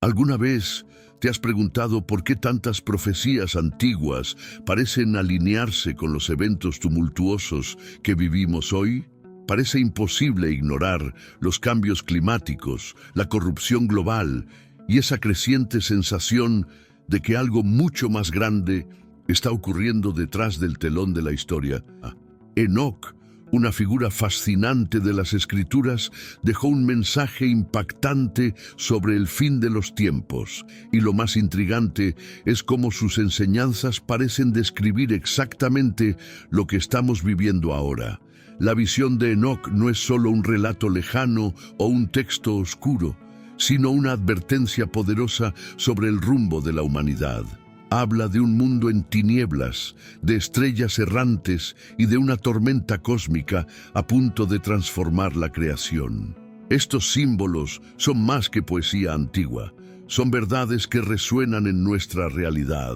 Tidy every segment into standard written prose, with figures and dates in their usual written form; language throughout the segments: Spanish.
¿Alguna vez te has preguntado por qué tantas profecías antiguas parecen alinearse con los eventos tumultuosos que vivimos hoy? Parece imposible ignorar los cambios climáticos, la corrupción global y esa creciente sensación de que algo mucho más grande está ocurriendo detrás del telón de la historia. Enoc, una figura fascinante de las Escrituras, dejó un mensaje impactante sobre el fin de los tiempos, y lo más intrigante es cómo sus enseñanzas parecen describir exactamente lo que estamos viviendo ahora. La visión de Enoc no es solo un relato lejano o un texto oscuro, sino una advertencia poderosa sobre el rumbo de la humanidad. Habla de un mundo en tinieblas, de estrellas errantes y de una tormenta cósmica a punto de transformar la creación. Estos símbolos son más que poesía antigua, son verdades que resuenan en nuestra realidad.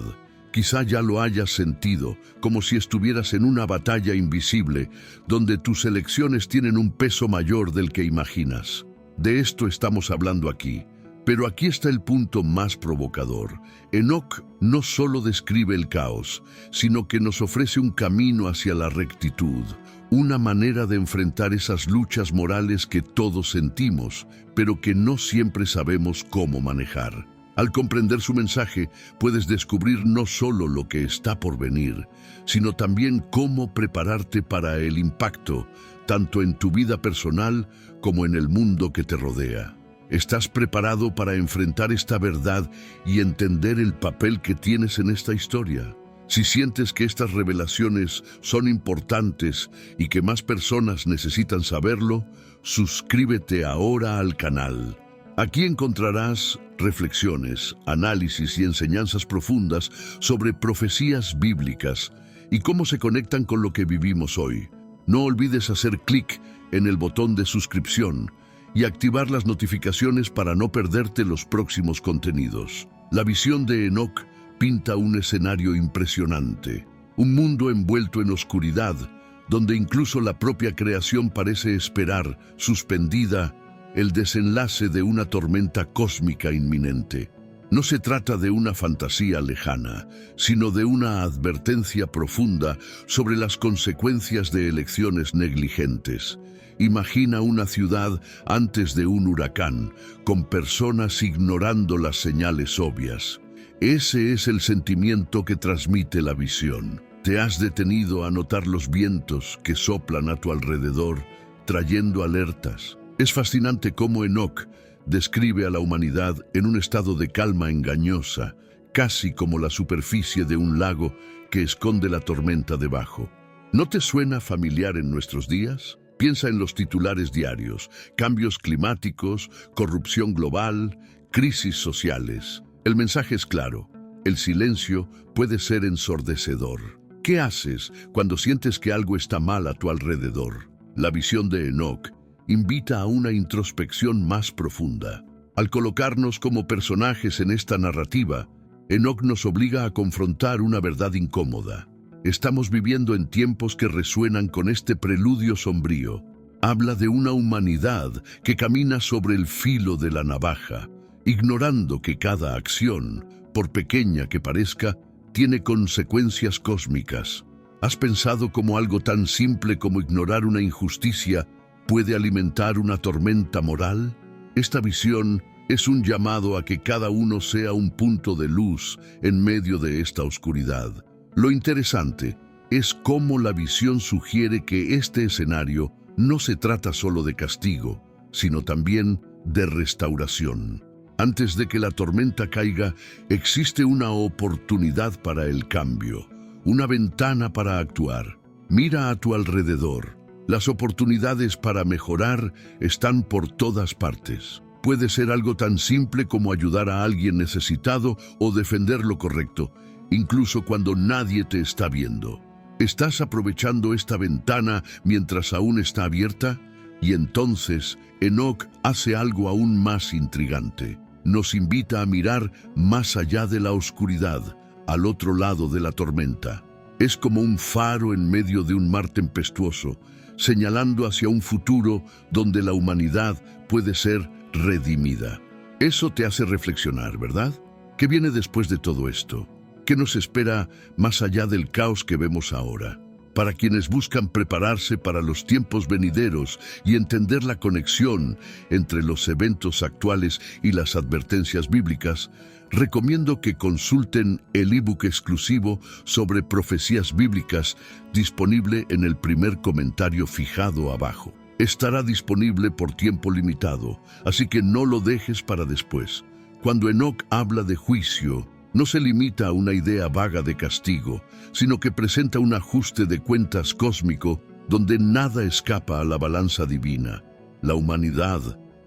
Quizá ya lo hayas sentido, como si estuvieras en una batalla invisible, donde tus elecciones tienen un peso mayor del que imaginas. De esto estamos hablando aquí. Pero aquí está el punto más provocador. Enoc no solo describe el caos, sino que nos ofrece un camino hacia la rectitud, una manera de enfrentar esas luchas morales que todos sentimos, pero que no siempre sabemos cómo manejar. Al comprender su mensaje, puedes descubrir no solo lo que está por venir, sino también cómo prepararte para el impacto, tanto en tu vida personal como en el mundo que te rodea. ¿Estás preparado para enfrentar esta verdad y entender el papel que tienes en esta historia? Si sientes que estas revelaciones son importantes y que más personas necesitan saberlo, suscríbete ahora al canal. Aquí encontrarás reflexiones, análisis y enseñanzas profundas sobre profecías bíblicas y cómo se conectan con lo que vivimos hoy. No olvides hacer clic en el botón de suscripción y activar las notificaciones para no perderte los próximos contenidos. La visión de Enoc pinta un escenario impresionante, un mundo envuelto en oscuridad, donde incluso la propia creación parece esperar, suspendida, el desenlace de una tormenta cósmica inminente. No se trata de una fantasía lejana, sino de una advertencia profunda sobre las consecuencias de elecciones negligentes. Imagina una ciudad antes de un huracán, con personas ignorando las señales obvias. Ese es el sentimiento que transmite la visión. ¿Te has detenido a notar los vientos que soplan a tu alrededor, trayendo alertas? Es fascinante cómo Enoc describe a la humanidad en un estado de calma engañosa, casi como la superficie de un lago que esconde la tormenta debajo. ¿No te suena familiar en nuestros días? Piensa en los titulares diarios: cambios climáticos, corrupción global, crisis sociales. El mensaje es claro: el silencio puede ser ensordecedor. ¿Qué haces cuando sientes que algo está mal a tu alrededor? La visión de Enoc invita a una introspección más profunda. Al colocarnos como personajes en esta narrativa, Enoc nos obliga a confrontar una verdad incómoda. Estamos viviendo en tiempos que resuenan con este preludio sombrío. Habla de una humanidad que camina sobre el filo de la navaja, ignorando que cada acción, por pequeña que parezca, tiene consecuencias cósmicas. ¿Has pensado cómo algo tan simple como ignorar una injusticia puede alimentar una tormenta moral? Esta visión es un llamado a que cada uno sea un punto de luz en medio de esta oscuridad. Lo interesante es cómo la visión sugiere que este escenario no se trata solo de castigo, sino también de restauración. Antes de que la tormenta caiga, existe una oportunidad para el cambio, una ventana para actuar. Mira a tu alrededor. Las oportunidades para mejorar están por todas partes. Puede ser algo tan simple como ayudar a alguien necesitado o defender lo correcto, incluso cuando nadie te está viendo. ¿Estás aprovechando esta ventana mientras aún está abierta? Y entonces, Enoc hace algo aún más intrigante. Nos invita a mirar más allá de la oscuridad, al otro lado de la tormenta. Es como un faro en medio de un mar tempestuoso, señalando hacia un futuro donde la humanidad puede ser redimida. Eso te hace reflexionar, ¿verdad? ¿Qué viene después de todo esto? ¿Qué nos espera más allá del caos que vemos ahora? Para quienes buscan prepararse para los tiempos venideros y entender la conexión entre los eventos actuales y las advertencias bíblicas, recomiendo que consulten el ebook exclusivo sobre profecías bíblicas disponible en el primer comentario fijado abajo. Estará disponible por tiempo limitado, así que no lo dejes para después. Cuando Enoc habla de juicio, no se limita a una idea vaga de castigo, sino que presenta un ajuste de cuentas cósmico donde nada escapa a la balanza divina. La humanidad,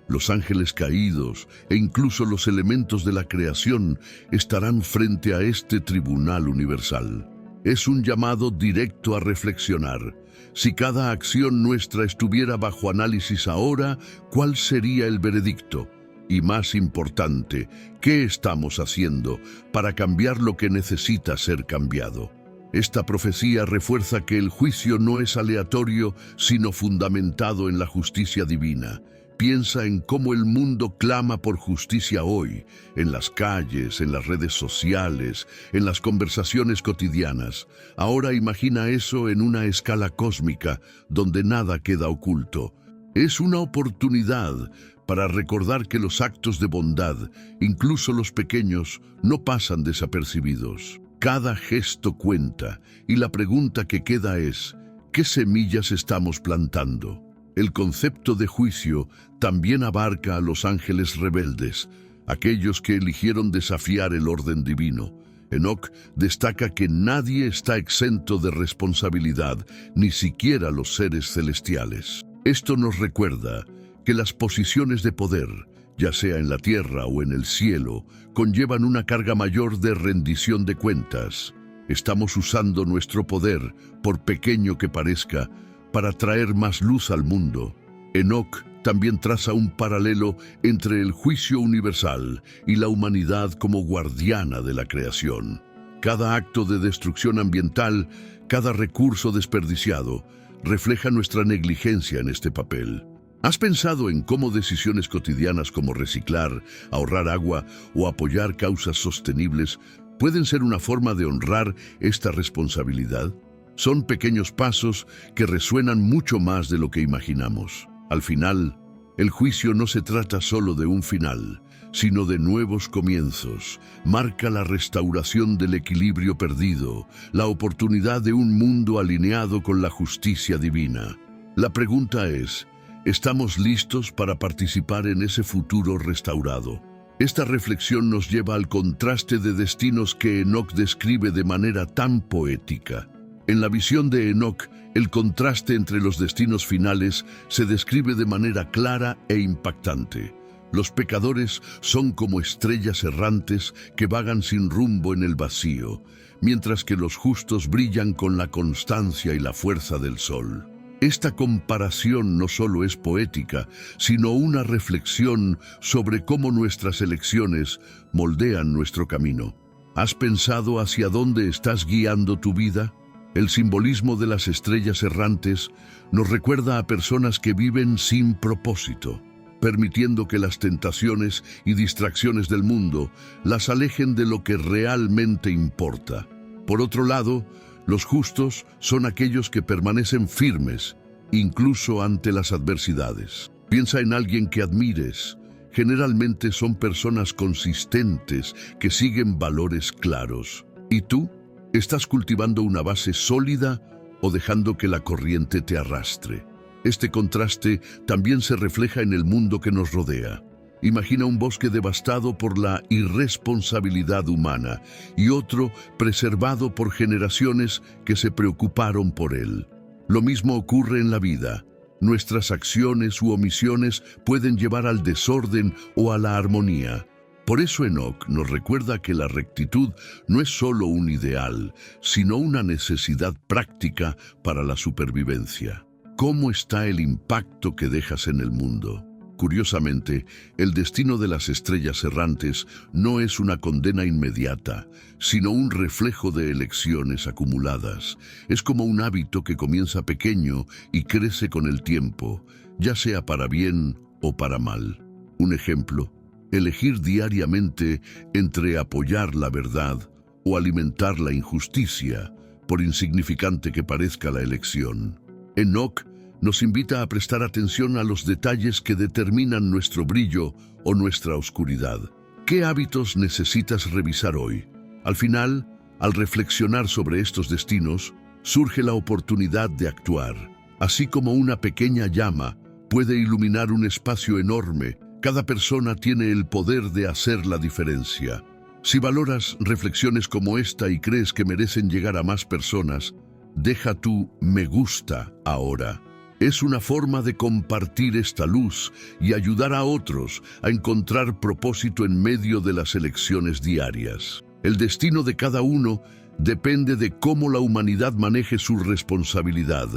los ángeles caídos e incluso los elementos de la creación estarán frente a este tribunal universal. Es un llamado directo a reflexionar. Si cada acción nuestra estuviera bajo análisis ahora, ¿cuál sería el veredicto? Y más importante, ¿qué estamos haciendo para cambiar lo que necesita ser cambiado? Esta profecía refuerza que el juicio no es aleatorio, sino fundamentado en la justicia divina. Piensa en cómo el mundo clama por justicia hoy, en las calles, en las redes sociales, en las conversaciones cotidianas. Ahora imagina eso en una escala cósmica, donde nada queda oculto. Es una oportunidad para recordar que los actos de bondad, incluso los pequeños, no pasan desapercibidos. Cada gesto cuenta, y la pregunta que queda es, ¿qué semillas estamos plantando? El concepto de juicio también abarca a los ángeles rebeldes, aquellos que eligieron desafiar el orden divino. Enoc destaca que nadie está exento de responsabilidad, ni siquiera los seres celestiales. Esto nos recuerda que las posiciones de poder, ya sea en la tierra o en el cielo, conllevan una carga mayor de rendición de cuentas. Estamos usando nuestro poder, por pequeño que parezca, para traer más luz al mundo. Enoc también traza un paralelo entre el juicio universal y la humanidad como guardiana de la creación. Cada acto de destrucción ambiental, cada recurso desperdiciado, refleja nuestra negligencia en este papel. ¿Has pensado en cómo decisiones cotidianas como reciclar, ahorrar agua o apoyar causas sostenibles pueden ser una forma de honrar esta responsabilidad? Son pequeños pasos que resuenan mucho más de lo que imaginamos. Al final, el juicio no se trata solo de un final, sino de nuevos comienzos. Marca la restauración del equilibrio perdido, la oportunidad de un mundo alineado con la justicia divina. La pregunta es, ¿estamos listos para participar en ese futuro restaurado? Esta reflexión nos lleva al contraste de destinos que Enoc describe de manera tan poética. En la visión de Enoc, el contraste entre los destinos finales se describe de manera clara e impactante. Los pecadores son como estrellas errantes que vagan sin rumbo en el vacío, mientras que los justos brillan con la constancia y la fuerza del sol. Esta comparación no solo es poética, sino una reflexión sobre cómo nuestras elecciones moldean nuestro camino. ¿Has pensado hacia dónde estás guiando tu vida? El simbolismo de las estrellas errantes nos recuerda a personas que viven sin propósito, permitiendo que las tentaciones y distracciones del mundo las alejen de lo que realmente importa. Por otro lado, los justos son aquellos que permanecen firmes, incluso ante las adversidades. Piensa en alguien que admires. Generalmente son personas consistentes que siguen valores claros. ¿Y tú? ¿Estás cultivando una base sólida o dejando que la corriente te arrastre? Este contraste también se refleja en el mundo que nos rodea. Imagina un bosque devastado por la irresponsabilidad humana y otro preservado por generaciones que se preocuparon por él. Lo mismo ocurre en la vida. Nuestras acciones u omisiones pueden llevar al desorden o a la armonía. Por eso Enoc nos recuerda que la rectitud no es solo un ideal, sino una necesidad práctica para la supervivencia. ¿Cómo está el impacto que dejas en el mundo? Curiosamente, el destino de las estrellas errantes no es una condena inmediata, sino un reflejo de elecciones acumuladas. Es como un hábito que comienza pequeño y crece con el tiempo, ya sea para bien o para mal. Un ejemplo: elegir diariamente entre apoyar la verdad o alimentar la injusticia, por insignificante que parezca la elección. Enoc nos invita a prestar atención a los detalles que determinan nuestro brillo o nuestra oscuridad. ¿Qué hábitos necesitas revisar hoy? Al final, al reflexionar sobre estos destinos, surge la oportunidad de actuar. Así como una pequeña llama puede iluminar un espacio enorme, cada persona tiene el poder de hacer la diferencia. Si valoras reflexiones como esta y crees que merecen llegar a más personas, deja tu me gusta ahora. Es una forma de compartir esta luz y ayudar a otros a encontrar propósito en medio de las elecciones diarias. El destino de cada uno depende de cómo la humanidad maneje su responsabilidad,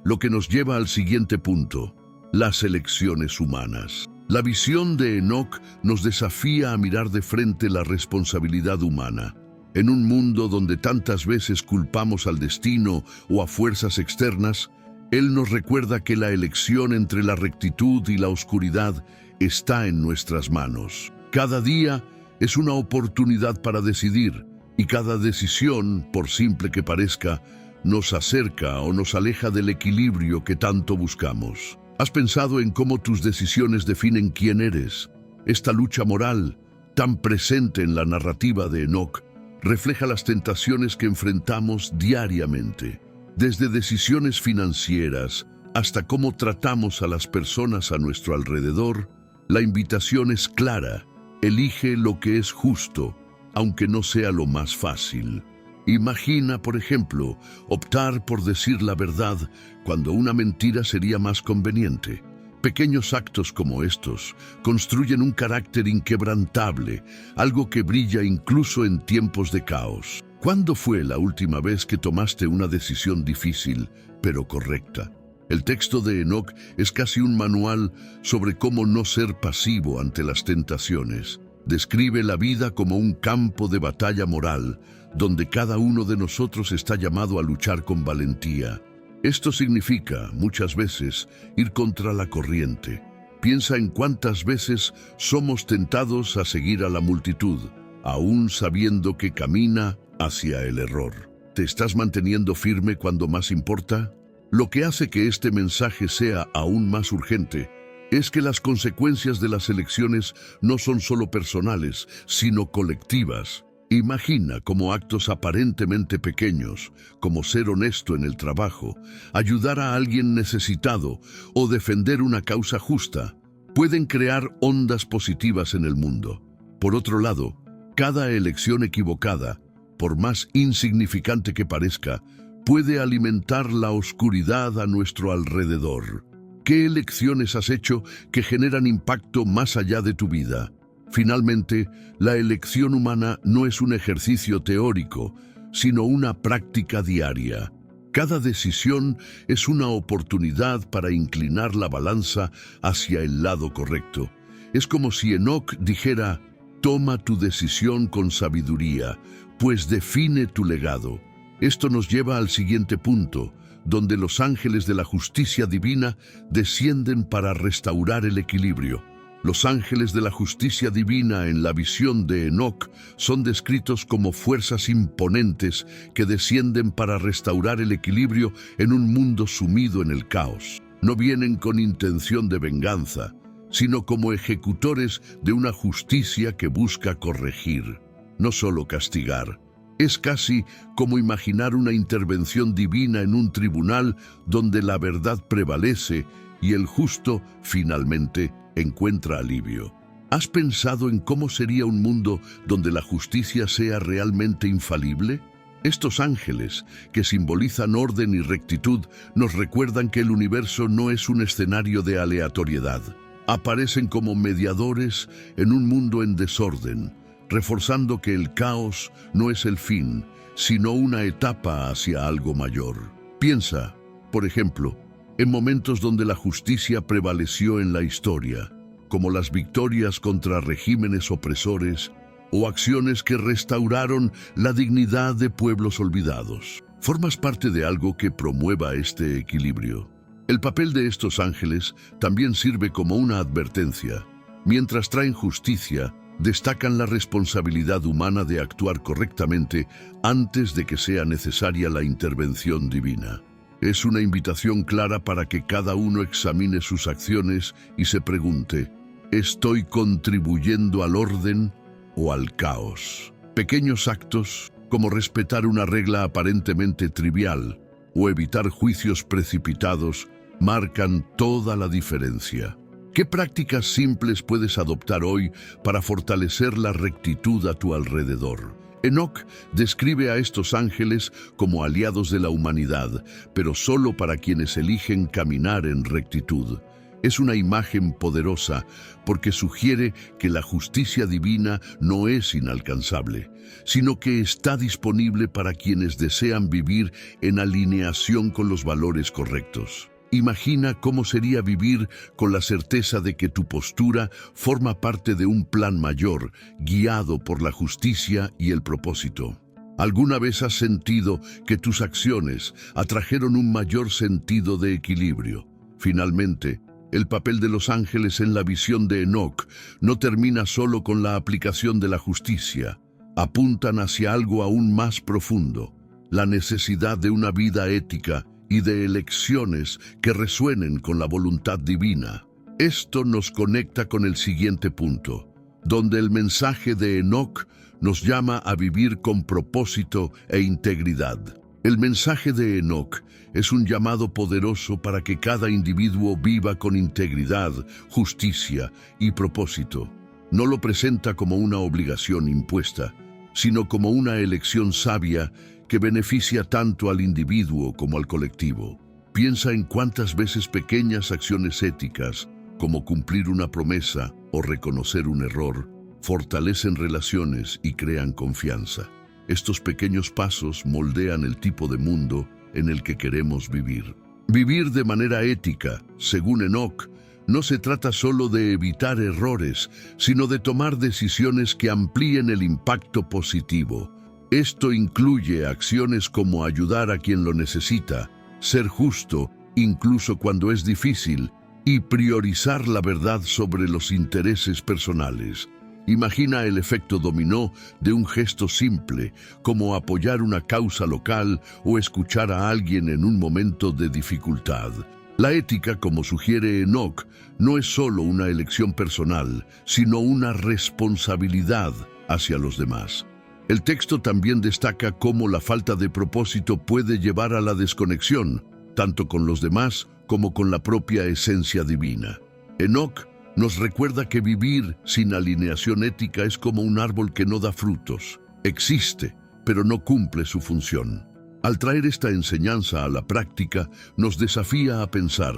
lo que nos lleva al siguiente punto: las elecciones humanas. La visión de Enoc nos desafía a mirar de frente la responsabilidad humana. En un mundo donde tantas veces culpamos al destino o a fuerzas externas, él nos recuerda que la elección entre la rectitud y la oscuridad está en nuestras manos. Cada día es una oportunidad para decidir, y cada decisión, por simple que parezca, nos acerca o nos aleja del equilibrio que tanto buscamos. ¿Has pensado en cómo tus decisiones definen quién eres? Esta lucha moral, tan presente en la narrativa de Enoc, refleja las tentaciones que enfrentamos diariamente. Desde decisiones financieras hasta cómo tratamos a las personas a nuestro alrededor, la invitación es clara: elige lo que es justo, aunque no sea lo más fácil. Imagina, por ejemplo, optar por decir la verdad cuando una mentira sería más conveniente. Pequeños actos como estos construyen un carácter inquebrantable, algo que brilla incluso en tiempos de caos. ¿Cuándo fue la última vez que tomaste una decisión difícil, pero correcta? El texto de Enoc es casi un manual sobre cómo no ser pasivo ante las tentaciones. Describe la vida como un campo de batalla moral, donde cada uno de nosotros está llamado a luchar con valentía. Esto significa, muchas veces, ir contra la corriente. Piensa en cuántas veces somos tentados a seguir a la multitud, aún sabiendo que camina hacia el error. ¿Te estás manteniendo firme cuando más importa? Lo que hace que este mensaje sea aún más urgente es que las consecuencias de las elecciones no son solo personales, sino colectivas. Imagina cómo actos aparentemente pequeños, como ser honesto en el trabajo, ayudar a alguien necesitado o defender una causa justa, pueden crear ondas positivas en el mundo. Por otro lado, cada elección equivocada, por más insignificante que parezca, puede alimentar la oscuridad a nuestro alrededor. ¿Qué elecciones has hecho que generan impacto más allá de tu vida? Finalmente, la elección humana no es un ejercicio teórico, sino una práctica diaria. Cada decisión es una oportunidad para inclinar la balanza hacia el lado correcto. Es como si Enoc dijera: toma tu decisión con sabiduría, pues define tu legado. Esto nos lleva al siguiente punto, donde los ángeles de la justicia divina descienden para restaurar el equilibrio. Los ángeles de la justicia divina en la visión de Enoc son descritos como fuerzas imponentes que descienden para restaurar el equilibrio en un mundo sumido en el caos. No vienen con intención de venganza, sino como ejecutores de una justicia que busca corregir, no solo castigar. Es casi como imaginar una intervención divina en un tribunal donde la verdad prevalece y el justo, finalmente, encuentra alivio. ¿Has pensado en cómo sería un mundo donde la justicia sea realmente infalible? Estos ángeles, que simbolizan orden y rectitud, nos recuerdan que el universo no es un escenario de aleatoriedad. Aparecen como mediadores en un mundo en desorden, reforzando que el caos no es el fin, sino una etapa hacia algo mayor. Piensa, por ejemplo, en momentos donde la justicia prevaleció en la historia, como las victorias contra regímenes opresores o acciones que restauraron la dignidad de pueblos olvidados. Formas parte de algo que promueva este equilibrio. El papel de estos ángeles también sirve como una advertencia. Mientras traen justicia, destacan la responsabilidad humana de actuar correctamente antes de que sea necesaria la intervención divina. Es una invitación clara para que cada uno examine sus acciones y se pregunte, ¿estoy contribuyendo al orden o al caos? Pequeños actos, como respetar una regla aparentemente trivial o evitar juicios precipitados, marcan toda la diferencia. ¿Qué prácticas simples puedes adoptar hoy para fortalecer la rectitud a tu alrededor? Enoc describe a estos ángeles como aliados de la humanidad, pero solo para quienes eligen caminar en rectitud. Es una imagen poderosa porque sugiere que la justicia divina no es inalcanzable, sino que está disponible para quienes desean vivir en alineación con los valores correctos. Imagina cómo sería vivir con la certeza de que tu postura forma parte de un plan mayor, guiado por la justicia y el propósito. ¿Alguna vez has sentido que tus acciones atrajeron un mayor sentido de equilibrio? Finalmente, el papel de los ángeles en la visión de Enoc no termina solo con la aplicación de la justicia. Apuntan hacia algo aún más profundo, la necesidad de una vida ética y de elecciones que resuenen con la voluntad divina. Esto nos conecta con el siguiente punto, donde el mensaje de Enoc nos llama a vivir con propósito e integridad. El mensaje de Enoc es un llamado poderoso para que cada individuo viva con integridad, justicia y propósito. No lo presenta como una obligación impuesta, sino como una elección sabia que beneficia tanto al individuo como al colectivo. Piensa en cuántas veces pequeñas acciones éticas, como cumplir una promesa o reconocer un error, fortalecen relaciones y crean confianza. Estos pequeños pasos moldean el tipo de mundo en el que queremos vivir. Vivir de manera ética, según Enoc, no se trata solo de evitar errores, sino de tomar decisiones que amplíen el impacto positivo. Esto incluye acciones como ayudar a quien lo necesita, ser justo, incluso cuando es difícil, y priorizar la verdad sobre los intereses personales. Imagina el efecto dominó de un gesto simple, como apoyar una causa local o escuchar a alguien en un momento de dificultad. La ética, como sugiere Enoc, no es solo una elección personal, sino una responsabilidad hacia los demás. El texto también destaca cómo la falta de propósito puede llevar a la desconexión, tanto con los demás como con la propia esencia divina. Enoc nos recuerda que vivir sin alineación ética es como un árbol que no da frutos. Existe, pero no cumple su función. Al traer esta enseñanza a la práctica, nos desafía a pensar,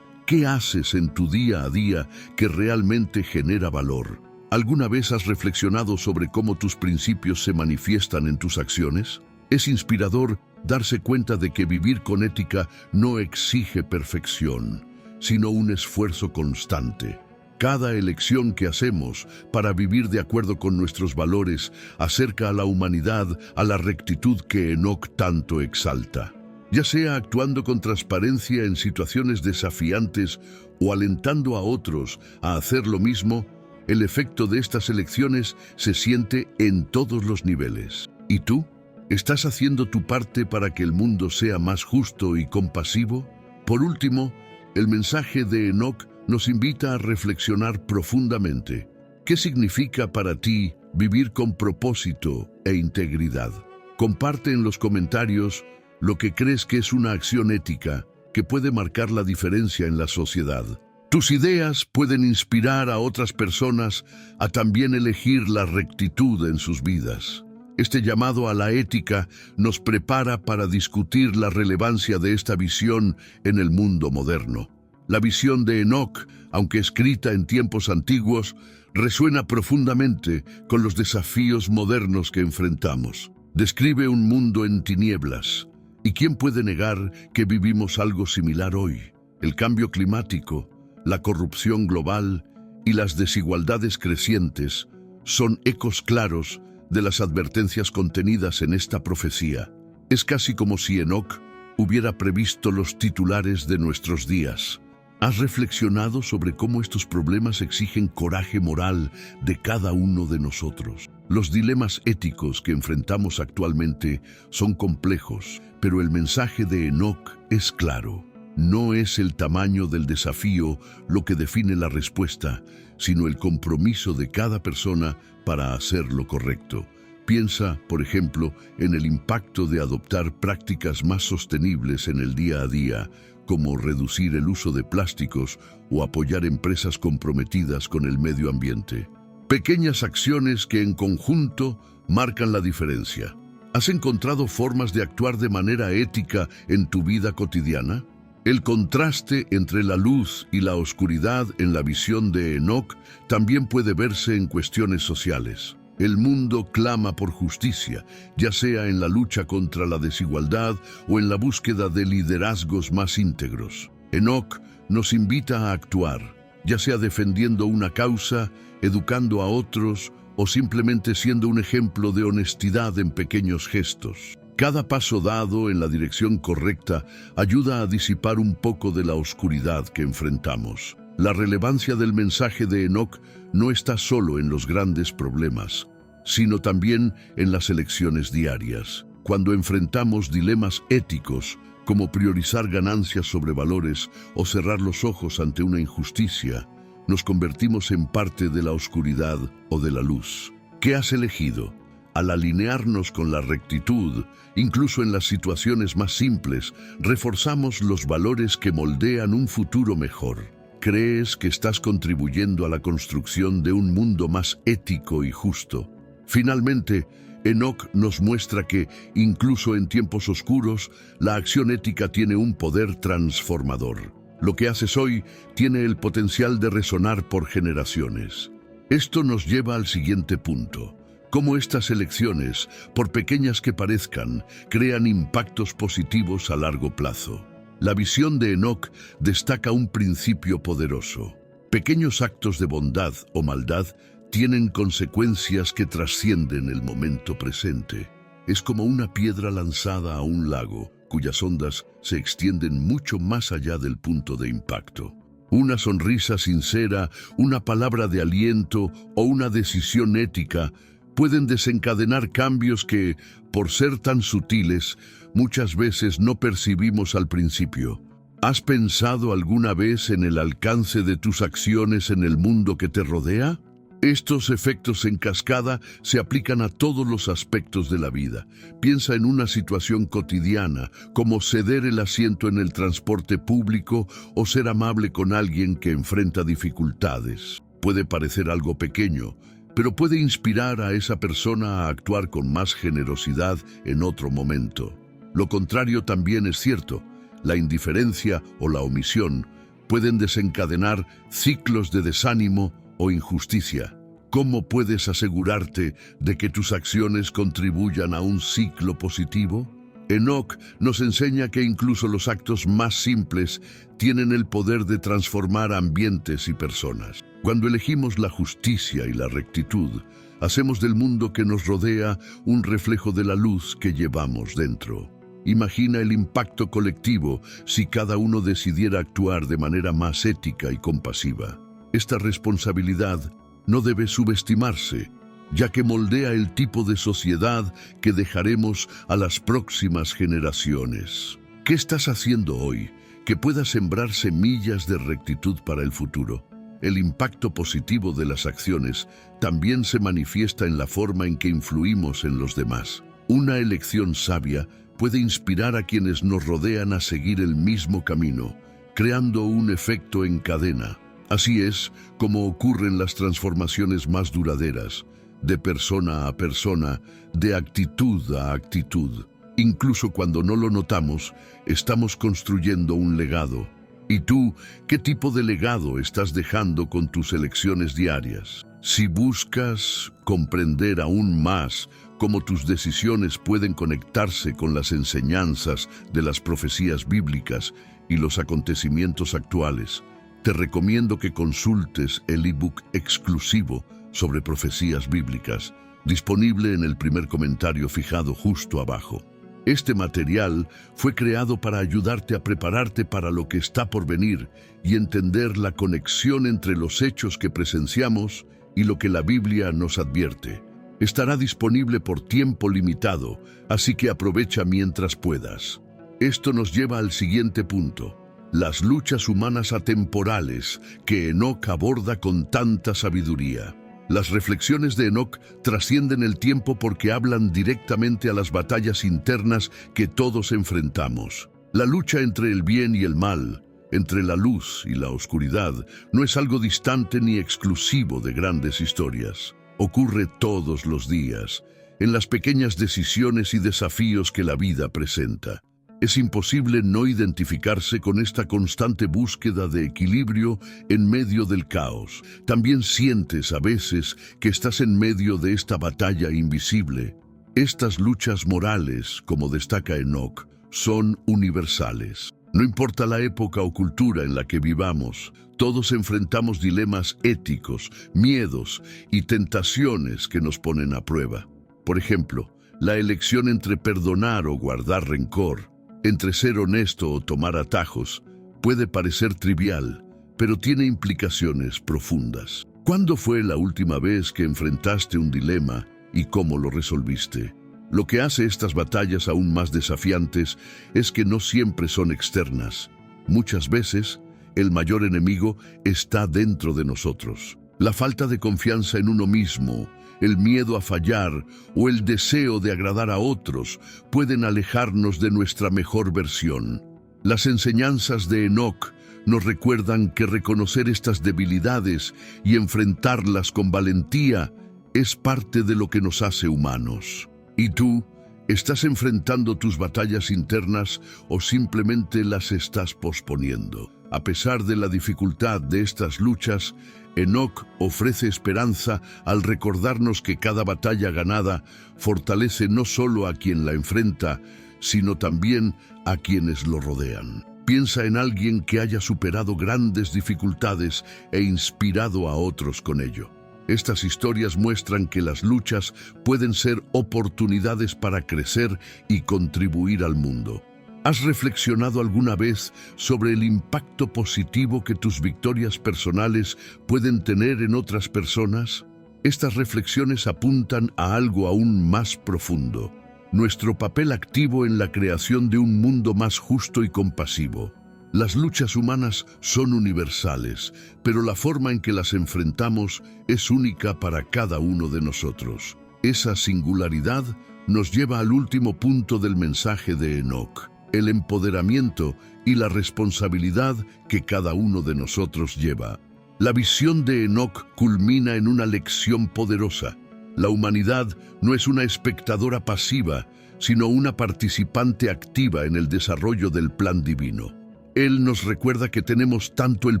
¿qué haces en tu día a día que realmente genera valor? ¿Alguna vez has reflexionado sobre cómo tus principios se manifiestan en tus acciones? Es inspirador darse cuenta de que vivir con ética no exige perfección, sino un esfuerzo constante. Cada elección que hacemos para vivir de acuerdo con nuestros valores acerca a la humanidad a la rectitud que Enoc tanto exalta. Ya sea actuando con transparencia en situaciones desafiantes o alentando a otros a hacer lo mismo, el efecto de estas elecciones se siente en todos los niveles. ¿Y tú? ¿Estás haciendo tu parte para que el mundo sea más justo y compasivo? Por último, el mensaje de Enoc nos invita a reflexionar profundamente. ¿Qué significa para ti vivir con propósito e integridad? Comparte en los comentarios lo que crees que es una acción ética que puede marcar la diferencia en la sociedad. Tus ideas pueden inspirar a otras personas a también elegir la rectitud en sus vidas. Este llamado a la ética nos prepara para discutir la relevancia de esta visión en el mundo moderno. La visión de Enoc, aunque escrita en tiempos antiguos, resuena profundamente con los desafíos modernos que enfrentamos. Describe un mundo en tinieblas. ¿Y quién puede negar que vivimos algo similar hoy? El cambio climático, la corrupción global y las desigualdades crecientes son ecos claros de las advertencias contenidas en esta profecía. Es casi como si Enoc hubiera previsto los titulares de nuestros días. ¿Has reflexionado sobre cómo estos problemas exigen coraje moral de cada uno de nosotros? Los dilemas éticos que enfrentamos actualmente son complejos, pero el mensaje de Enoc es claro. No es el tamaño del desafío lo que define la respuesta, sino el compromiso de cada persona para hacer lo correcto. Piensa, por ejemplo, en el impacto de adoptar prácticas más sostenibles en el día a día, como reducir el uso de plásticos o apoyar empresas comprometidas con el medio ambiente. Pequeñas acciones que en conjunto marcan la diferencia. ¿Has encontrado formas de actuar de manera ética en tu vida cotidiana? El contraste entre la luz y la oscuridad en la visión de Enoc también puede verse en cuestiones sociales. El mundo clama por justicia, ya sea en la lucha contra la desigualdad o en la búsqueda de liderazgos más íntegros. Enoc nos invita a actuar, ya sea defendiendo una causa, educando a otros o simplemente siendo un ejemplo de honestidad en pequeños gestos. Cada paso dado en la dirección correcta ayuda a disipar un poco de la oscuridad que enfrentamos. La relevancia del mensaje de Enoc no está solo en los grandes problemas, sino también en las elecciones diarias. Cuando enfrentamos dilemas éticos, como priorizar ganancias sobre valores o cerrar los ojos ante una injusticia, nos convertimos en parte de la oscuridad o de la luz. ¿Qué has elegido? Al alinearnos con la rectitud, incluso en las situaciones más simples, reforzamos los valores que moldean un futuro mejor. ¿Crees que estás contribuyendo a la construcción de un mundo más ético y justo? Finalmente, Enoc nos muestra que, incluso en tiempos oscuros, la acción ética tiene un poder transformador. Lo que haces hoy tiene el potencial de resonar por generaciones. Esto nos lleva al siguiente punto. Cómo estas elecciones, por pequeñas que parezcan, crean impactos positivos a largo plazo. La visión de Enoc destaca un principio poderoso. Pequeños actos de bondad o maldad tienen consecuencias que trascienden el momento presente. Es como una piedra lanzada a un lago, cuyas ondas se extienden mucho más allá del punto de impacto. Una sonrisa sincera, una palabra de aliento o una decisión ética pueden desencadenar cambios que, por ser tan sutiles, muchas veces no percibimos al principio. ¿Has pensado alguna vez en el alcance de tus acciones en el mundo que te rodea? Estos efectos en cascada se aplican a todos los aspectos de la vida. Piensa en una situación cotidiana, como ceder el asiento en el transporte público o ser amable con alguien que enfrenta dificultades. Puede parecer algo pequeño, pero puede inspirar a esa persona a actuar con más generosidad en otro momento. Lo contrario también es cierto. La indiferencia o la omisión pueden desencadenar ciclos de desánimo o injusticia. ¿Cómo puedes asegurarte de que tus acciones contribuyan a un ciclo positivo? Enoc nos enseña que incluso los actos más simples tienen el poder de transformar ambientes y personas. Cuando elegimos la justicia y la rectitud, hacemos del mundo que nos rodea un reflejo de la luz que llevamos dentro. Imagina el impacto colectivo si cada uno decidiera actuar de manera más ética y compasiva. Esta responsabilidad no debe subestimarse, ya que moldea el tipo de sociedad que dejaremos a las próximas generaciones. ¿Qué estás haciendo hoy que pueda sembrar semillas de rectitud para el futuro? El impacto positivo de las acciones también se manifiesta en la forma en que influimos en los demás. Una elección sabia puede inspirar a quienes nos rodean a seguir el mismo camino, creando un efecto en cadena. Así es como ocurren las transformaciones más duraderas, de persona a persona, de actitud a actitud. Incluso cuando no lo notamos, estamos construyendo un legado. ¿Y tú, qué tipo de legado estás dejando con tus elecciones diarias? Si buscas comprender aún más cómo tus decisiones pueden conectarse con las enseñanzas de las profecías bíblicas y los acontecimientos actuales, te recomiendo que consultes el ebook exclusivo sobre profecías bíblicas, disponible en el primer comentario fijado justo abajo. Este material fue creado para ayudarte a prepararte para lo que está por venir y entender la conexión entre los hechos que presenciamos y lo que la Biblia nos advierte. Estará disponible por tiempo limitado, así que aprovecha mientras puedas. Esto nos lleva al siguiente punto: las luchas humanas atemporales que Enoc aborda con tanta sabiduría. Las reflexiones de Enoc trascienden el tiempo porque hablan directamente a las batallas internas que todos enfrentamos. La lucha entre el bien y el mal, entre la luz y la oscuridad, no es algo distante ni exclusivo de grandes historias. Ocurre todos los días, en las pequeñas decisiones y desafíos que la vida presenta. Es imposible no identificarse con esta constante búsqueda de equilibrio en medio del caos. También sientes a veces que estás en medio de esta batalla invisible. Estas luchas morales, como destaca Enoc, son universales. No importa la época o cultura en la que vivamos, todos enfrentamos dilemas éticos, miedos y tentaciones que nos ponen a prueba. Por ejemplo, la elección entre perdonar o guardar rencor, entre ser honesto o tomar atajos, puede parecer trivial, pero tiene implicaciones profundas. ¿Cuándo fue la última vez que enfrentaste un dilema y cómo lo resolviste? Lo que hace estas batallas aún más desafiantes es que no siempre son externas. Muchas veces, el mayor enemigo está dentro de nosotros. La falta de confianza en uno mismo, el miedo a fallar o el deseo de agradar a otros pueden alejarnos de nuestra mejor versión. Las enseñanzas de Enoc nos recuerdan que reconocer estas debilidades y enfrentarlas con valentía es parte de lo que nos hace humanos. ¿Y tú? ¿Estás enfrentando tus batallas internas o simplemente las estás posponiendo? A pesar de la dificultad de estas luchas, Enoc ofrece esperanza al recordarnos que cada batalla ganada fortalece no solo a quien la enfrenta, sino también a quienes lo rodean. Piensa en alguien que haya superado grandes dificultades e inspirado a otros con ello. Estas historias muestran que las luchas pueden ser oportunidades para crecer y contribuir al mundo. ¿Has reflexionado alguna vez sobre el impacto positivo que tus victorias personales pueden tener en otras personas? Estas reflexiones apuntan a algo aún más profundo: nuestro papel activo en la creación de un mundo más justo y compasivo. Las luchas humanas son universales, pero la forma en que las enfrentamos es única para cada uno de nosotros. Esa singularidad nos lleva al último punto del mensaje de Enoc: el empoderamiento y la responsabilidad que cada uno de nosotros lleva. La visión de Enoc culmina en una lección poderosa. La humanidad no es una espectadora pasiva, sino una participante activa en el desarrollo del plan divino. Él nos recuerda que tenemos tanto el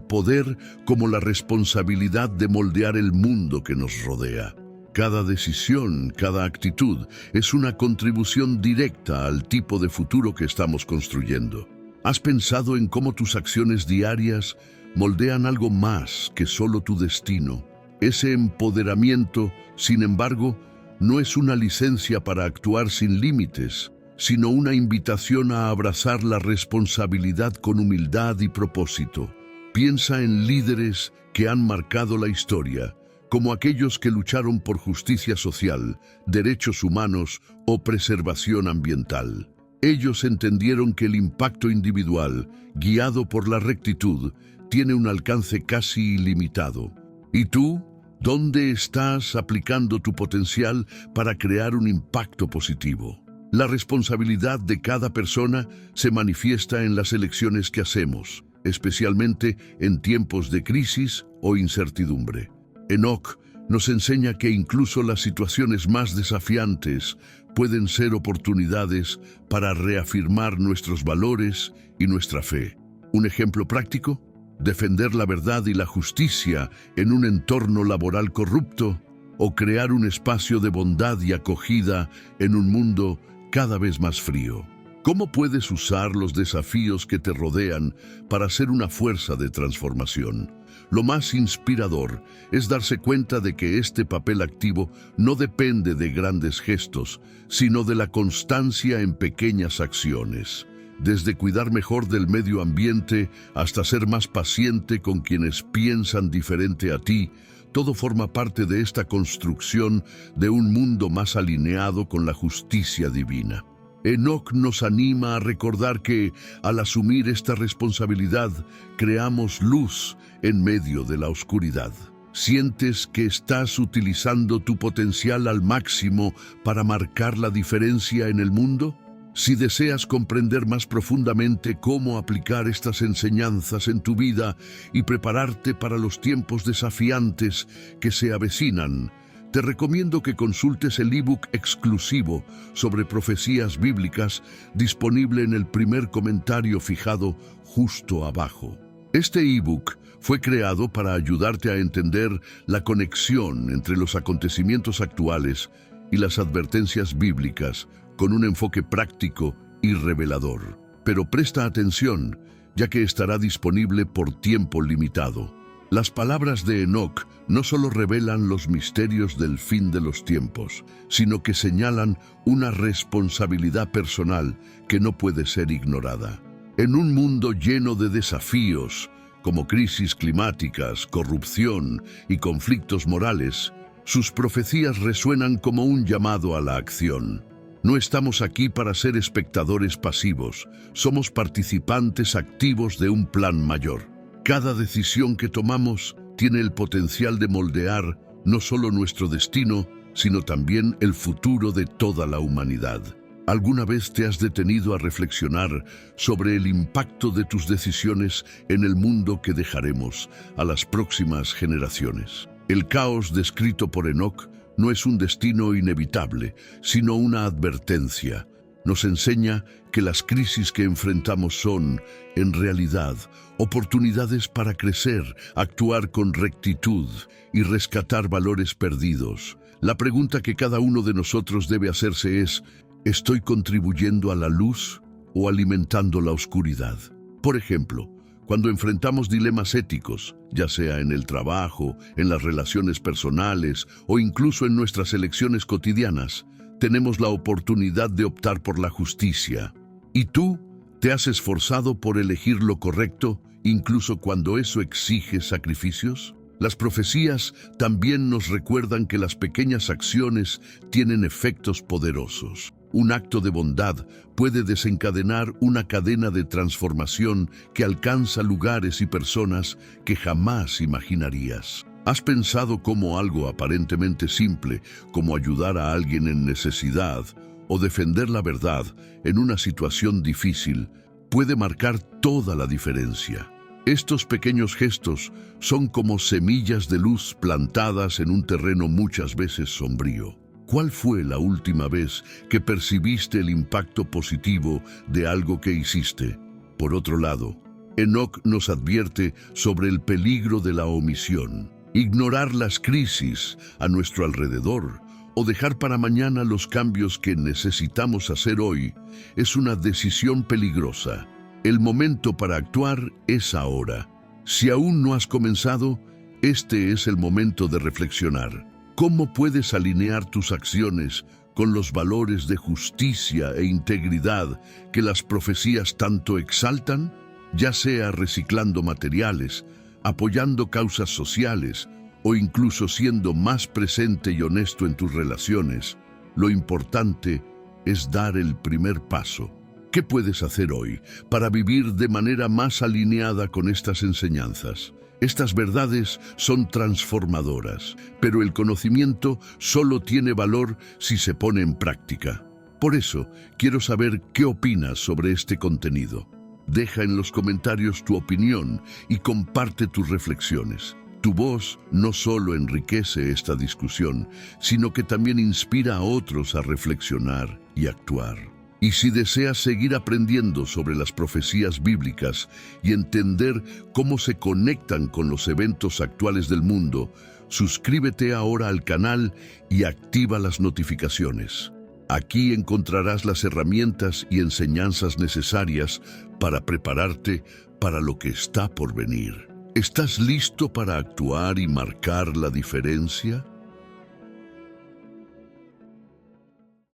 poder como la responsabilidad de moldear el mundo que nos rodea. Cada decisión, cada actitud, es una contribución directa al tipo de futuro que estamos construyendo. ¿Has pensado en cómo tus acciones diarias moldean algo más que solo tu destino? Ese empoderamiento, sin embargo, no es una licencia para actuar sin límites, sino una invitación a abrazar la responsabilidad con humildad y propósito. Piensa en líderes que han marcado la historia, como aquellos que lucharon por justicia social, derechos humanos o preservación ambiental. Ellos entendieron que el impacto individual, guiado por la rectitud, tiene un alcance casi ilimitado. ¿Y tú? ¿Dónde estás aplicando tu potencial para crear un impacto positivo? La responsabilidad de cada persona se manifiesta en las elecciones que hacemos, especialmente en tiempos de crisis o incertidumbre. Enoc nos enseña que incluso las situaciones más desafiantes pueden ser oportunidades para reafirmar nuestros valores y nuestra fe. ¿Un ejemplo práctico? Defender la verdad y la justicia en un entorno laboral corrupto, o crear un espacio de bondad y acogida en un mundo cada vez más frío. ¿Cómo puedes usar los desafíos que te rodean para ser una fuerza de transformación? Lo más inspirador es darse cuenta de que este papel activo no depende de grandes gestos, sino de la constancia en pequeñas acciones. Desde cuidar mejor del medio ambiente hasta ser más paciente con quienes piensan diferente a ti, todo forma parte de esta construcción de un mundo más alineado con la justicia divina. Enoc nos anima a recordar que, al asumir esta responsabilidad, creamos luz en medio de la oscuridad. ¿Sientes que estás utilizando tu potencial al máximo para marcar la diferencia en el mundo? Si deseas comprender más profundamente cómo aplicar estas enseñanzas en tu vida y prepararte para los tiempos desafiantes que se avecinan, te recomiendo que consultes el ebook exclusivo sobre profecías bíblicas disponible en el primer comentario fijado justo abajo. Este ebook fue creado para ayudarte a entender la conexión entre los acontecimientos actuales y las advertencias bíblicas con un enfoque práctico y revelador. Pero presta atención, ya que estará disponible por tiempo limitado. Las palabras de Enoc no solo revelan los misterios del fin de los tiempos, sino que señalan una responsabilidad personal que no puede ser ignorada. En un mundo lleno de desafíos, como crisis climáticas, corrupción y conflictos morales, sus profecías resuenan como un llamado a la acción. No estamos aquí para ser espectadores pasivos, somos participantes activos de un plan mayor. Cada decisión que tomamos tiene el potencial de moldear no solo nuestro destino, sino también el futuro de toda la humanidad. ¿Alguna vez te has detenido a reflexionar sobre el impacto de tus decisiones en el mundo que dejaremos a las próximas generaciones? El caos descrito por Enoc no es un destino inevitable, sino una advertencia. Nos enseña que las crisis que enfrentamos son, en realidad, oportunidades para crecer, actuar con rectitud y rescatar valores perdidos. La pregunta que cada uno de nosotros debe hacerse es: ¿estoy contribuyendo a la luz o alimentando la oscuridad? Por ejemplo, cuando enfrentamos dilemas éticos, ya sea en el trabajo, en las relaciones personales o incluso en nuestras elecciones cotidianas, tenemos la oportunidad de optar por la justicia. ¿Y tú? ¿Te has esforzado por elegir lo correcto, incluso cuando eso exige sacrificios? Las profecías también nos recuerdan que las pequeñas acciones tienen efectos poderosos. Un acto de bondad puede desencadenar una cadena de transformación que alcanza lugares y personas que jamás imaginarías. ¿Has pensado cómo algo aparentemente simple, como ayudar a alguien en necesidad o defender la verdad en una situación difícil, puede marcar toda la diferencia? Estos pequeños gestos son como semillas de luz plantadas en un terreno muchas veces sombrío. ¿Cuál fue la última vez que percibiste el impacto positivo de algo que hiciste? Por otro lado, Enoc nos advierte sobre el peligro de la omisión. Ignorar las crisis a nuestro alrededor o dejar para mañana los cambios que necesitamos hacer hoy es una decisión peligrosa. El momento para actuar es ahora. Si aún no has comenzado, este es el momento de reflexionar. ¿Cómo puedes alinear tus acciones con los valores de justicia e integridad que las profecías tanto exaltan? Ya sea reciclando materiales, apoyando causas sociales o incluso siendo más presente y honesto en tus relaciones, lo importante es dar el primer paso. ¿Qué puedes hacer hoy para vivir de manera más alineada con estas enseñanzas? Estas verdades son transformadoras, pero el conocimiento solo tiene valor si se pone en práctica. Por eso, quiero saber qué opinas sobre este contenido. Deja en los comentarios tu opinión y comparte tus reflexiones. Tu voz no solo enriquece esta discusión, sino que también inspira a otros a reflexionar y actuar. Y si deseas seguir aprendiendo sobre las profecías bíblicas y entender cómo se conectan con los eventos actuales del mundo, suscríbete ahora al canal y activa las notificaciones. Aquí encontrarás las herramientas y enseñanzas necesarias para prepararte para lo que está por venir. ¿Estás listo para actuar y marcar la diferencia?